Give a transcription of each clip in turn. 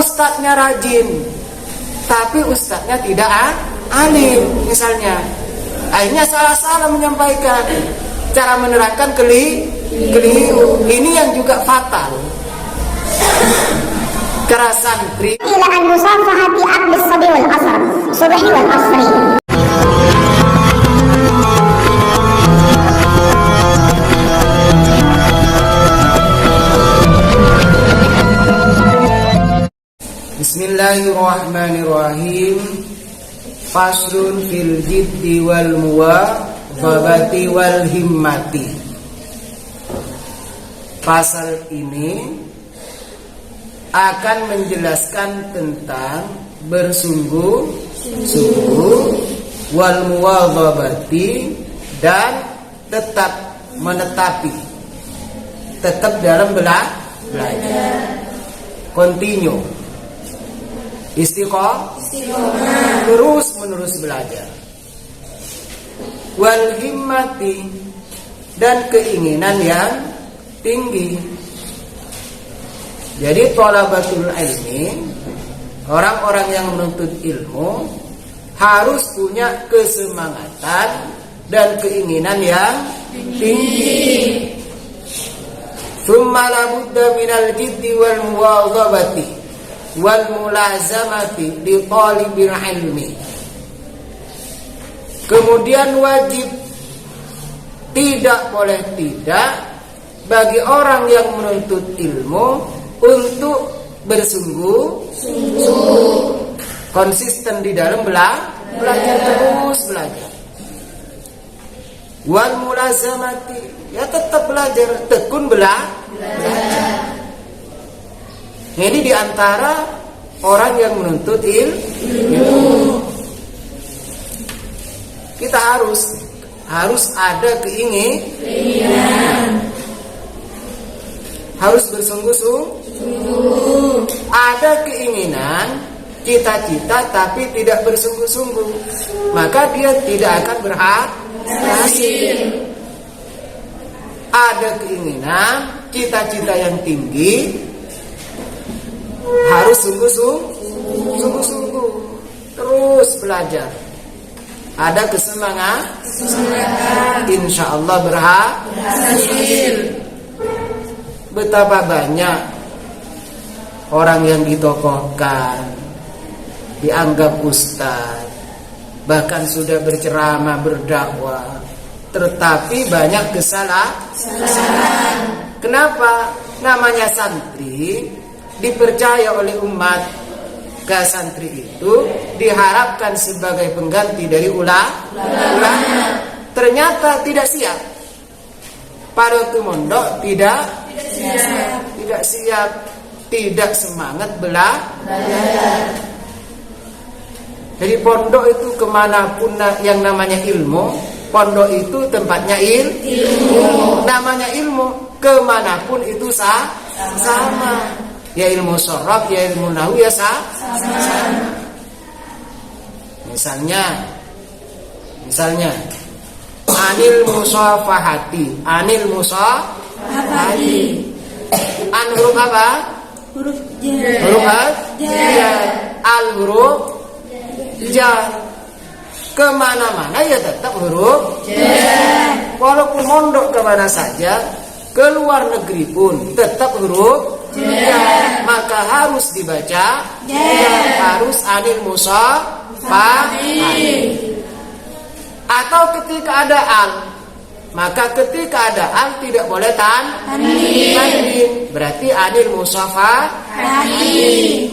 ustadznya rajin, tapi ustadznya tidak alim misalnya, akhirnya salah-salah menyampaikan, cara menerangkan keliru. Ini yang juga fatal. Para santri ila an musafahati aqd as-sabi wal asr subhi wal asri. Bismillahirrahmanirrahim. Faslun fil jiddi wal muwafabati wal himmati. Pasal ini akan menjelaskan tentang bersungguh-sungguh, wal muwafabati, dan tetap menetapi, tetap dalam belajar, continue, istiqomah, terus menerus belajar. Wal himmati, dan keinginan yang tinggi. Jadi thalabatul ilmi, orang-orang yang menuntut ilmu, harus punya kesemangatan dan keinginan yang tinggi. Tsumma la budda minal jiddi wal muwadhabati wal mulazamati li talibil ilmi. Kemudian wajib, tidak boleh tidak, bagi orang yang menuntut ilmu untuk bersungguh-sungguh, konsisten di dalam belajar, terus belajar. Wal mulazamati, ya tetap belajar, tekun belajar. Ini diantara orang yang menuntut ilmu. Kita harus ada keinginan, harus bersungguh-sungguh. Ada keinginan, cita-cita, tapi tidak bersungguh-sungguh, maka dia tidak akan berhasil. Ada keinginan, cita-cita yang tinggi, harus sungguh-sungguh, terus belajar. Ada kesemangat, insya Allah berhasil. Betapa banyak orang yang ditokohkan, dianggap ustaz, bahkan sudah berceramah, berdakwah, tetapi banyak kesalahan. Kenapa? Namanya santri, dipercaya oleh umat ke santri itu diharapkan sebagai pengganti dari ulama. Ternyata tidak siap. Pada waktu mondok tidak siap, tidak semangat belajar. Jadi pondok itu kemanapun yang namanya ilmu, pondok itu tempatnya ilmu. Namanya ilmu, kemanapun itu sama. Ya ilmu sorof, ya ilmu nahwu, ya sama. Misalnya anil musafahati. An huruf apa? Huruf jar. Huruf jar. Al huruf jar. Kemana-mana ya tetap huruf jar. Walaupun mondok kemana saja, keluar negeri pun tetap huruf jar. Maka harus dibaca jar. Harus anil musafahati. Atau ketika ada al, maka ketika ada al tidak boleh tanwin. Berarti anil musafahatin.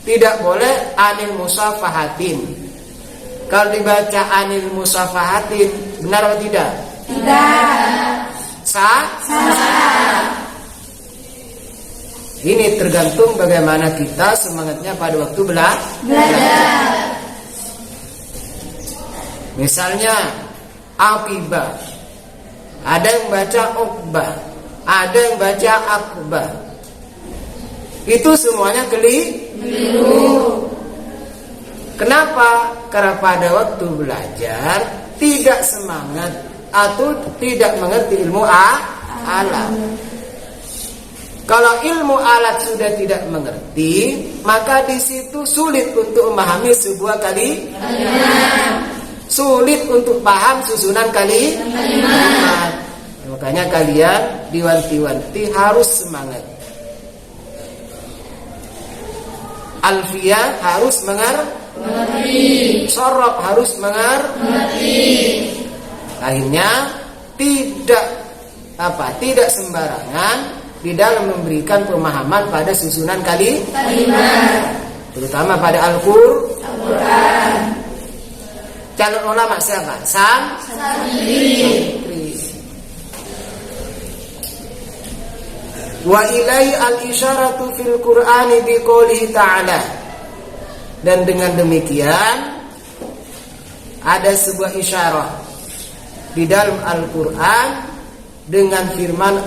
Tidak boleh anil musafahatin. Kalau dibaca anil musafahatin, benar atau tidak? Tidak. Sah? Ini tergantung bagaimana kita semangatnya pada waktu belajar. Misalnya Aqibah, ada yang baca Uqbah, ada yang baca Aqbah. Itu semuanya keliru. Kenapa? Karena pada waktu belajar tidak semangat atau tidak mengerti ilmu alam. Kalau ilmu alat sudah tidak mengerti, maka di situ sulit untuk memahami sebuah kalimat. Sulit untuk paham susunan kalimat. Makanya kalian diwanti-wanti harus semangat. Alfiyah harus mengerti. Sorok harus mengerti. Akhirnya tidak sembarangan di dalam memberikan pemahaman pada susunan kalimat, terutama pada Al-Qur'an. Calon ulama siapa? Santri. Wa ilai al-isyaratu fil Qur'ani biqoulihi ta'ala. Dan dengan demikian ada sebuah isyarah di dalam Al-Qur'an dengan firman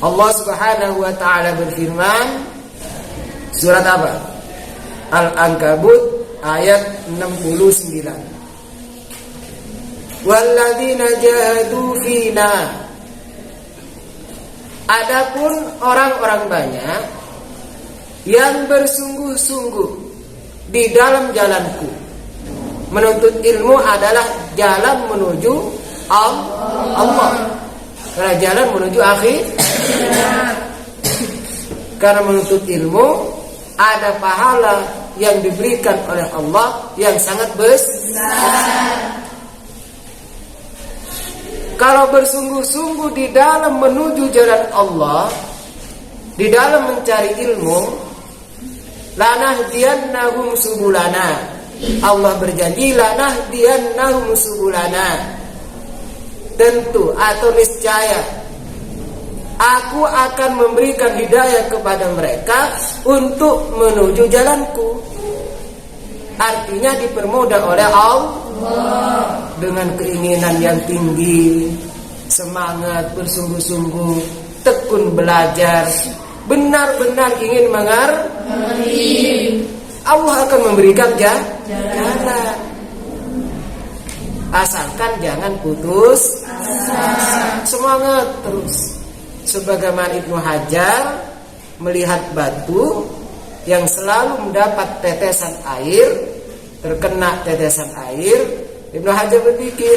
Allah Subhanahu wa ta'ala berfirman, surat apa? Al-Ankabut ayat 69. Walladzina jahadu fina. Adapun orang-orang banyak yang bersungguh-sungguh di dalam jalanku. Menuntut ilmu adalah jalan menuju Allah. Karena jalan menuju akhir. Karena menuntut ilmu ada pahala yang diberikan oleh Allah yang sangat besar. Kalau bersungguh-sungguh di dalam menuju jalan Allah, di dalam mencari ilmu, lanahdiyannahum subulana. Allah berjanji lanahdiyannahum subulana. Tentu atau niscaya aku akan memberikan hidayah kepada mereka untuk menuju jalanku. Artinya dipermudah oleh Allah dengan keinginan yang tinggi, semangat bersungguh-sungguh, tekun belajar, benar-benar ingin mengerti. Allah akan memberikan jalan. Asalkan jangan putus semangat terus. Sebagaimana Ibnu Hajar melihat batu yang selalu mendapat tetesan air, terkena tetesan air, Ibnu Hajar berpikir,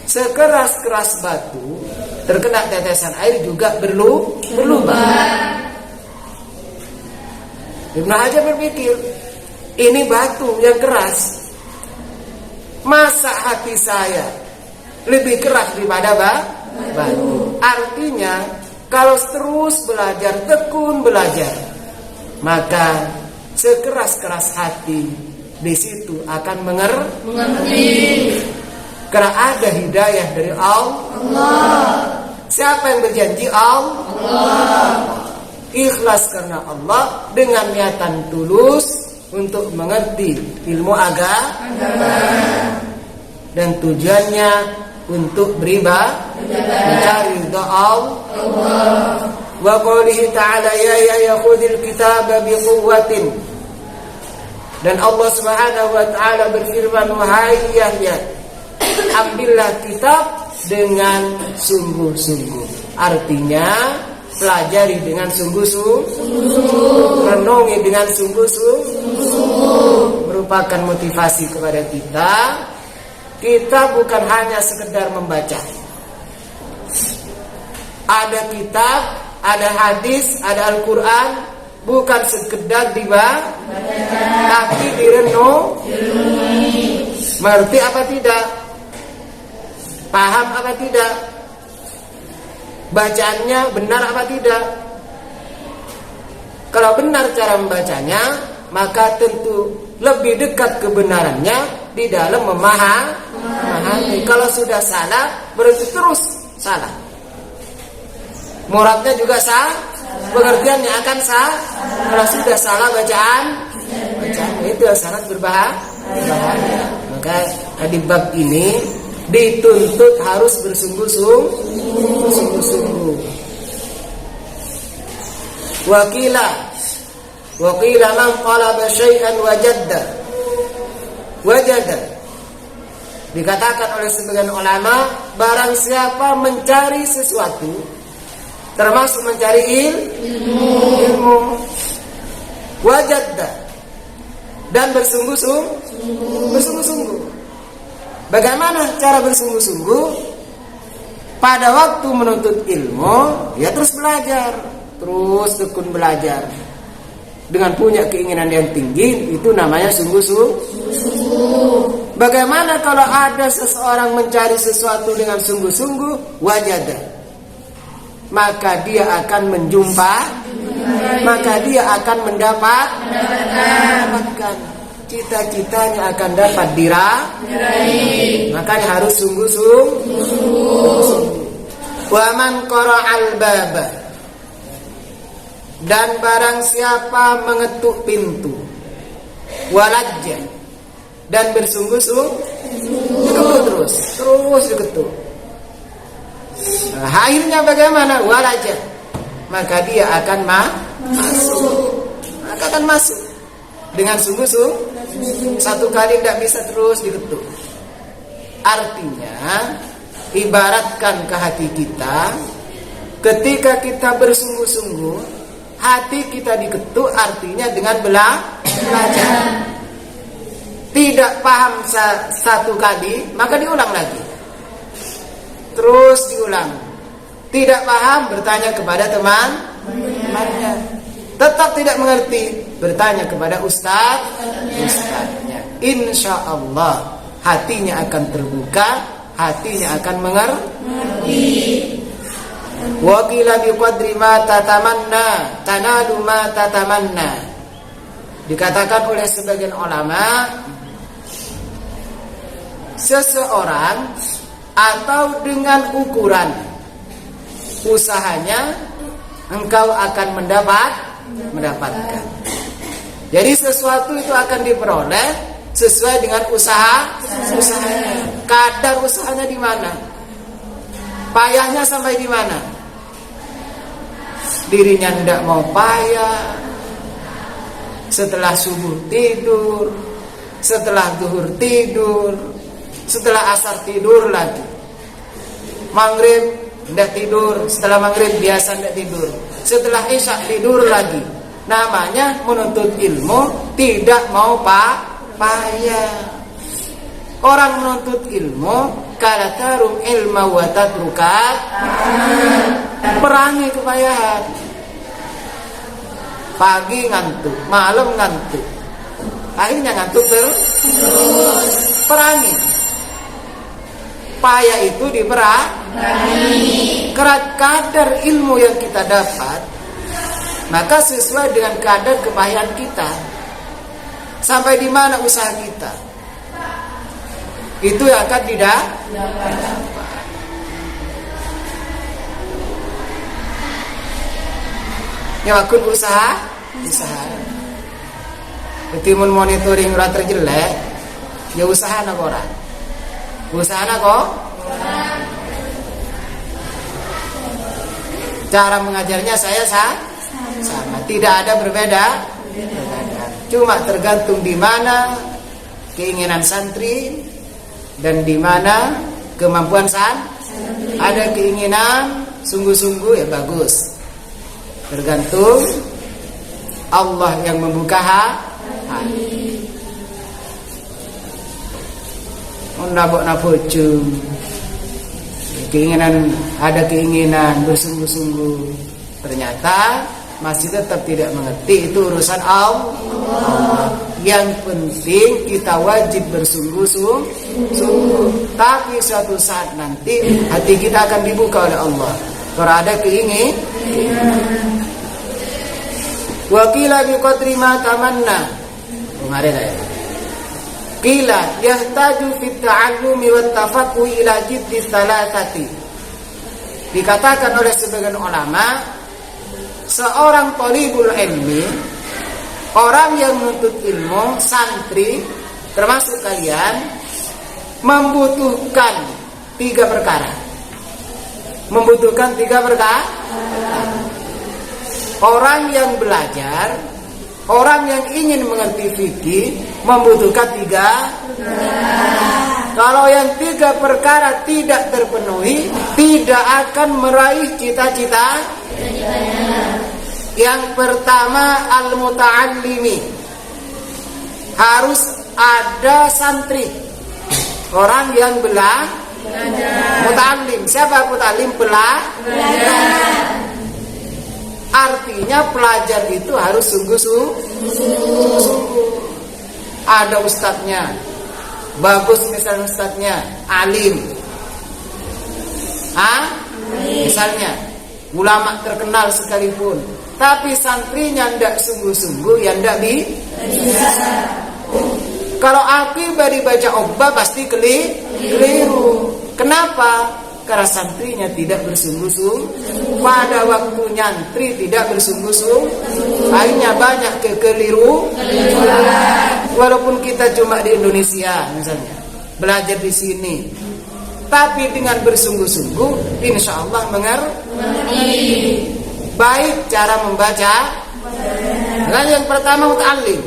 sekeras-keras batu terkena tetesan air juga berlubang. Ibnu Hajar berpikir, ini batu yang keras, masa hati saya lebih keras daripada batu. Artinya kalau terus belajar, tekun belajar, maka sekeras-keras hati di situ akan mengerti. Karena ada hidayah dari Allah. Siapa yang berjanji? Allah. Ikhlas karena Allah dengan niatan tulus untuk mengerti ilmu agama dan tujuannya untuk beribadah, mencari ridha Allah. Wa qoulihi ta'ala ya khudil kitaba biquwwatin. Dan Allah Subhanahu wa taala berfirman, wahai Yahya, ambillah kitab dengan sungguh-sungguh. Artinya pelajari dengan sungguh-sungguh, renungi dengan sungguh-sungguh. Merupakan motivasi kepada kita. Kita bukan hanya sekedar membaca. Ada kitab, ada hadis, ada Al-Quran, bukan sekedar dibaca, tapi direnungi. Mengerti apa tidak? Paham apa tidak? Bacaannya benar apa tidak? Kalau benar cara membacanya, maka tentu lebih dekat kebenarannya di dalam memahami. Kalau sudah salah, berarti terus salah. Muradnya juga salah, pengertiannya akan salah. Kalau sudah salah bacaan itu sangat berbahaya. Maka di bab ini dituntut harus bersungguh-sungguh. Waqila man qalaba syai'an wajada. Dikatakan oleh sebagian ulama, barang siapa mencari sesuatu, termasuk mencari ilmu, wajadda, dan bersungguh-sungguh. Bagaimana cara bersungguh-sungguh? Pada waktu menuntut ilmu, ya terus belajar, terus tekun belajar dengan punya keinginan yang tinggi, itu namanya sungguh-sungguh. Bagaimana kalau ada seseorang mencari sesuatu dengan sungguh-sungguh, wajada, maka dia akan maka dia akan mendapatkan cita-citanya, akan dapat diraih. Makanya harus sungguh-sungguh. Wa man qara'al baba, dan barang siapa mengetuk pintu, walajja, dan bersungguh-sungguh, diketuk terus diketuk. Nah, akhirnya bagaimana? Walajja, maka dia akan masuk dengan sungguh-sungguh. Satu kali tidak bisa terus diketuk. Artinya, ibaratkan ke hati kita, ketika kita bersungguh-sungguh, hati kita diketuk, artinya dengan belajar. Tidak paham satu kali, maka diulang lagi, terus diulang. Tidak paham, bertanya kepada temannya. Tetap tidak mengerti, bertanya kepada ustadznya. Insya Allah hatinya akan terbuka, hatinya akan mengerti. Wa qila bi qadri ma tatamanna tanalu ma tatamanna. Dikatakan oleh sebagian ulama, seseorang atau dengan ukuran usahanya engkau akan mendapatkan. Jadi sesuatu itu akan diperoleh sesuai dengan usahanya. Kadar usahanya di mana? Payahnya sampai di mana? Dirinya tidak mau payah, setelah subuh tidur, setelah zuhur tidur, setelah asar tidur lagi, maghrib tidak tidur, setelah maghrib biasa tidak tidur, setelah isya tidur lagi. Namanya menuntut ilmu tidak mau payah. Orang menuntut ilmu kala tarum ilma wa tatrukat, perangi kepayahan. Pagi ngantuk, malam ngantuk, akhirnya ngantuk terus. Perangi. Payah itu diperangi. Kadar ilmu yang kita dapat, maka sesuai dengan kadar kepayahan kita. Sampai di mana usaha kita, itu yang akan didapat. Nyawakun usaha. Ketimun monitoring ulah terjelek, ya usaha nak orang. Usaha nak kok. Cara mengajarnya saya sama, tidak ada berbeda. Cuma tergantung di mana keinginan santri dan di mana kemampuan santri. Ada keinginan sungguh-sungguh, ya bagus. Tergantung Allah yang membuka hati. Nabok-nabocung, ada keinginan bersungguh-sungguh, ternyata masih tetap tidak mengerti, itu urusan Allah. Yang penting kita wajib bersungguh-sungguh. Tapi suatu saat nanti hati kita akan dibuka oleh Allah kalau ada keinginan. Wa qila bi qadri ma tamanna. Kemarin ya. Qila yahtaju fit ta'allumi wat tafaqquh ila jiddi salasati. Dikatakan oleh sebagian ulama, seorang thalibul ilmi, orang yang menuntut ilmu, santri termasuk kalian, membutuhkan tiga perkara. Orang yang belajar, orang yang ingin mengerti fikih membutuhkan tiga. Kalau yang 3 perkara tidak terpenuhi, tidak akan meraih cita-cita. Yang pertama, al-muta'allimi. Harus ada santri, orang yang belajar. Muta'allim. Siapa muta'allim? Belajar. Artinya pelajar itu harus sungguh-sungguh. Ada ustadznya, bagus misalnya ustadznya, alim. Misalnya ulama terkenal sekalipun, tapi santrinya tidak sungguh-sungguh, ya tidak bisa. Kalau akibat dibaca obat pasti keliru. Kenapa? Karena santrinya tidak bersungguh-sungguh. Pada waktu nyantri tidak bersungguh-sungguh, akhirnya banyak kekeliru. Walaupun kita cuma di Indonesia misalnya, belajar di sini, tapi dengan bersungguh-sungguh, insya Allah mengerti. Baik cara membaca. Dan yang pertama muta'allim,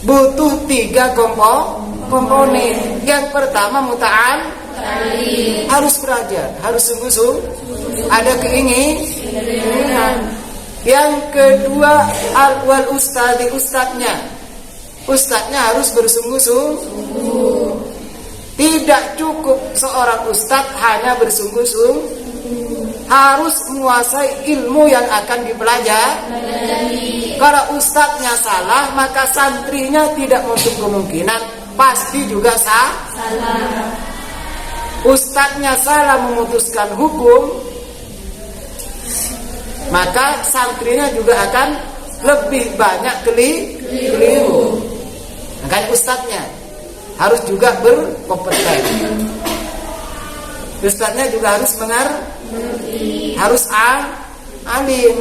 butuh 3 komponen. Yang pertama muta'allim, harus belajar, harus sungguh-sungguh, ada keinginan. Yang kedua wal ustadi, ustadznya harus bersungguh-sungguh. Tidak cukup seorang ustadz hanya bersungguh-sungguh, harus menguasai ilmu yang akan dipelajari. Kalau ustadznya salah, maka santrinya tidak menutup kemungkinan pasti juga salah. Ustadznya salah memutuskan hukum, maka santrinya juga akan lebih banyak keliru. Makanya ustadznya harus juga berkompeten. Ustadznya juga harus mengerti, harus alim.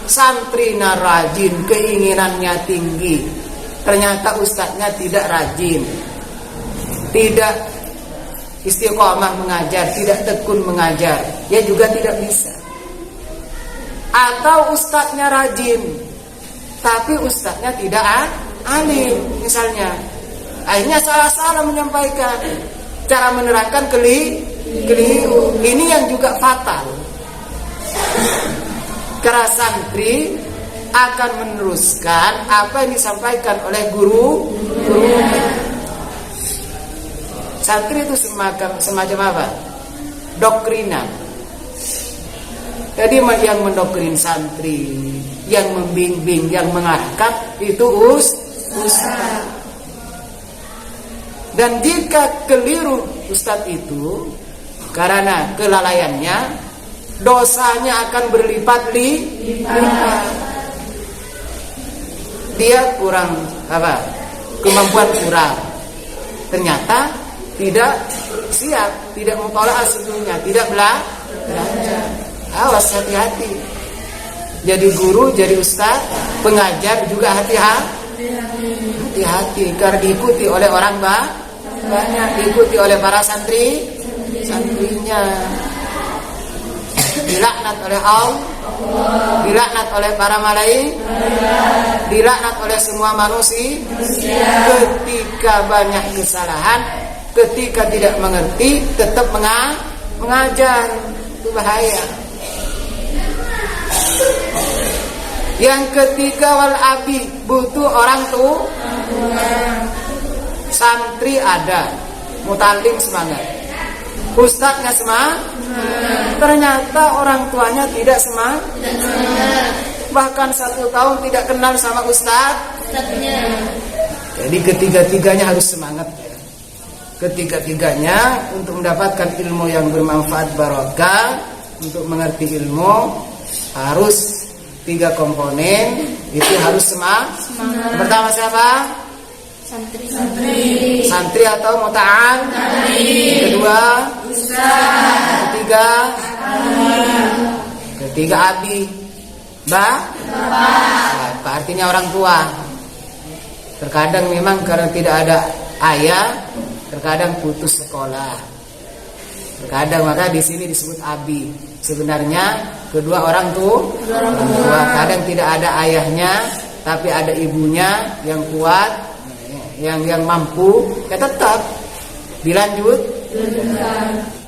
Santrinya rajin, keinginannya tinggi, ternyata ustadznya tidak rajin, tidak istiqomah mengajar, tidak tekun mengajar, ya juga tidak bisa. Atau ustadznya rajin, tapi ustadznya tidak alim misalnya, akhirnya salah-salah menyampaikan, cara menerangkan keliru. Ini yang juga fatal. Karena santri akan meneruskan apa yang disampaikan oleh gurunya. Santri itu semacam apa? Doktrinan. Jadi yang mendoktrin santri, yang membimbing, yang mengarahkan itu ustaz. Dan jika keliru ustaz itu karena kelalaiannya, dosanya akan berlipat-lipat. Dia kurang kemampuan kurang, ternyata tidak siap, tidak mutola'ah sebelumnya, tidak belajar. Awas, hati-hati. Jadi guru, jadi ustaz, pengajar juga hati-hati, karena diikuti oleh orang banyak, diikuti oleh para santrinya. Dilaknat oleh Allah, dilaknat oleh para malaikat, dilaknat oleh semua manusia. Ketika banyak kesalahan, ketika tidak mengerti, tetap mengajar, itu bahaya. Yang ketiga wal abi, butuh orang tua. Santri ada, muta'allim semangat, ustadznya semangat, ternyata orang tuanya tidak semangat. Bahkan 1 tahun tidak kenal sama ustadznya. Jadi ketiga-tiganya harus semangat. Ketiga-tiganya untuk mendapatkan ilmu yang bermanfaat barokah, untuk mengerti ilmu harus 3 komponen, itu harus semangat. Pertama siapa? Santri atau muta'allim. Kedua ustaz. Ketiga abi, bapak, artinya orang tua. Terkadang memang karena tidak ada ayah, terkadang putus sekolah. Terkadang maka di sini disebut abi. Sebenarnya kedua orang tua. Kadang tidak ada ayahnya, tapi ada ibunya yang kuat, yang mampu ya tetap dilanjut